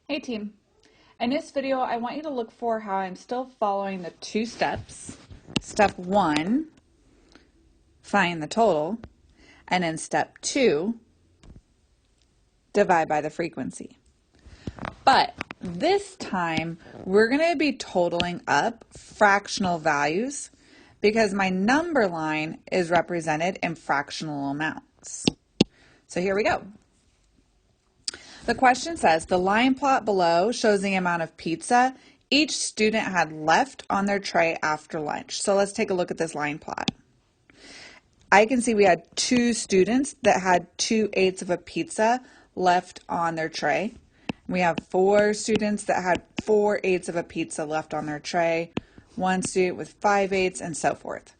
Hey team, in this video I want you to look for how I'm still following the two steps. Step 1, find the total, and then step 2, divide by the frequency. But this time we're going to be totaling up fractional values because my number line is represented in fractional amounts. So here we go. The question says, the line plot below shows the amount of pizza each student had left on their tray after lunch. So let's take a look at this line plot. I can see we had 2 students that had 2/8 of a pizza left on their tray. We have 4 students that had 4/8 of a pizza left on their tray, 1 student with 5/8, and so forth.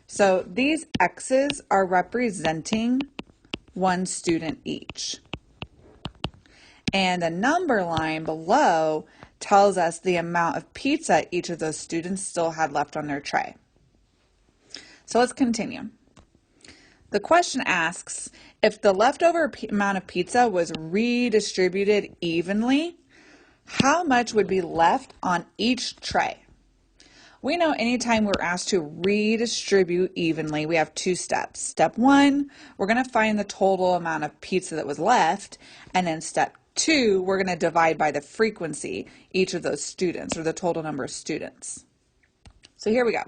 So these X's are representing 1 student each. And the number line below tells us the amount of pizza each of those students still had left on their tray. So let's continue. The question asks, if the leftover amount of pizza was redistributed evenly, how much would be left on each tray? We know anytime we're asked to redistribute evenly, we have 2 steps. Step 1, we're going to find the total amount of pizza that was left, and then step 2, we're going to divide by the frequency each of those students, or the total number of students. So here we go.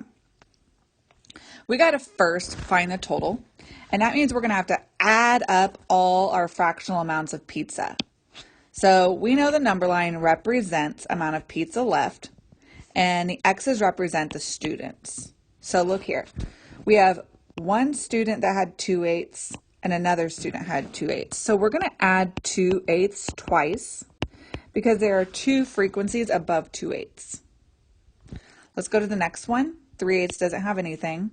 We got to first find the total, and that means we're going to have to add up all our fractional amounts of pizza. So we know the number line represents amount of pizza left, and the X's represent the students. So look here. We have 1 student that had 2/8 and another student had 2/8. So we're going to add 2/8 twice because there are 2 frequencies above 2/8. Let's go to the next one. 3/8 doesn't have anything.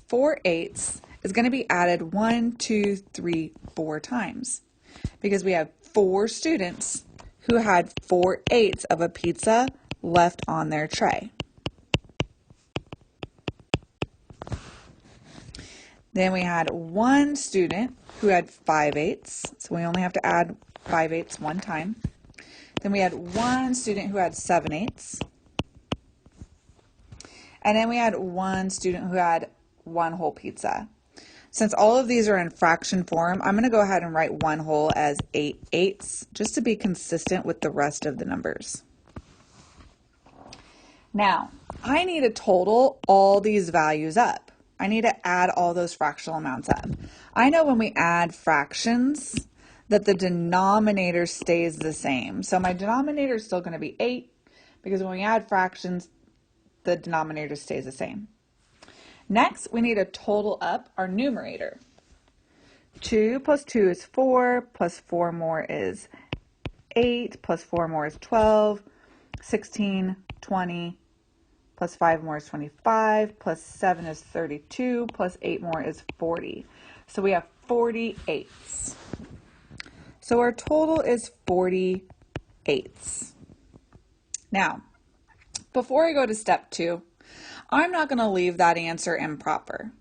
4/8 is going to be added 1, 2, 3, 4 times because we have 4 students who had 4/8 of a pizza left on their tray. Then we had 1 student who had 5/8, so we only have to add 5/8 one time. Then we had 1 student who had 7/8. And then we had 1 student who had 1 whole pizza. Since all of these are in fraction form, I'm going to go ahead and write 1 whole as 8/8 just to be consistent with the rest of the numbers. Now, I need to total all these values up. I need to add all those fractional amounts up. I know when we add fractions that the denominator stays the same. So my denominator is still going to be 8 because when we add fractions, the denominator stays the same. Next, we need to total up our numerator. 2 plus 2 is 4, plus 4 more is 8, plus 4 more is 12, 16, 20, plus 5 more is 25, plus 7 is 32, plus 8 more is 40. So we have 48. So our total is 48. Now, before I go to step 2, I'm not going to leave that answer improper.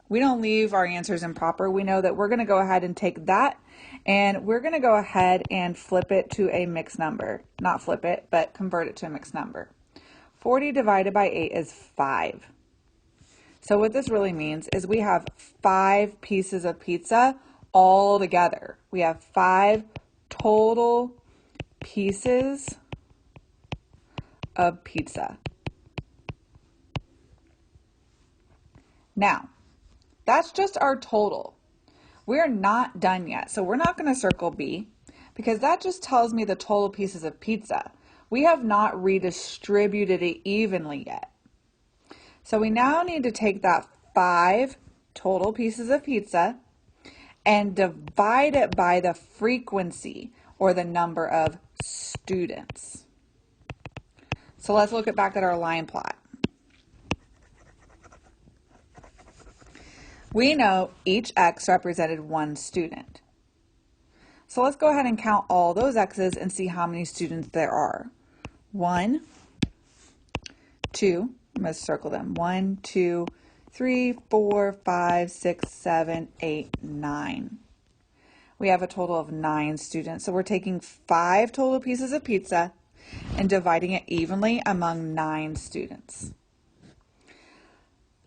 We don't leave our answers improper. We know that we're going to go ahead and take that and we're going to go ahead and flip it to a mixed number. Not flip it, but convert it to a mixed number. 40 divided by 8 is 5. So what this really means is we have 5 pieces of pizza all together. We have 5 total pieces of pizza. Now, that's just our total. We're not done yet, so we're not going to circle B because that just tells me the total pieces of pizza. We have not redistributed it evenly yet. So we now need to take that 5 total pieces of pizza and divide it by the frequency or the number of students. So let's look back at our line plot. We know each X represented 1 student. So let's go ahead and count all those X's and see how many students there are. 1, 2, I'm going to circle them. 1, 2, 3, 4, 5, 6, 7, 8, 9. we have a total of 9 students. So we're taking 5 total pieces of pizza and dividing it evenly among 9 students.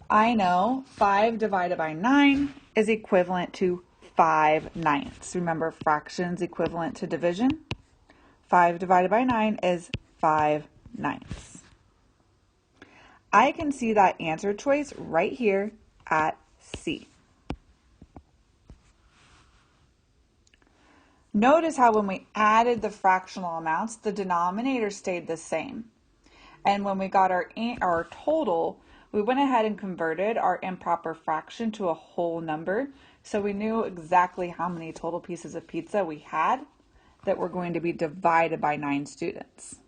I know 5 divided by 9 is equivalent to 5/9. Remember, fractions equivalent to division. 5 divided by 9 is 5/9. I can see that answer choice right here at C. Notice how when we added the fractional amounts, the denominator stayed the same. And when we got our total, we went ahead and converted our improper fraction to a whole number. So we knew exactly how many total pieces of pizza we had that were going to be divided by 9 students.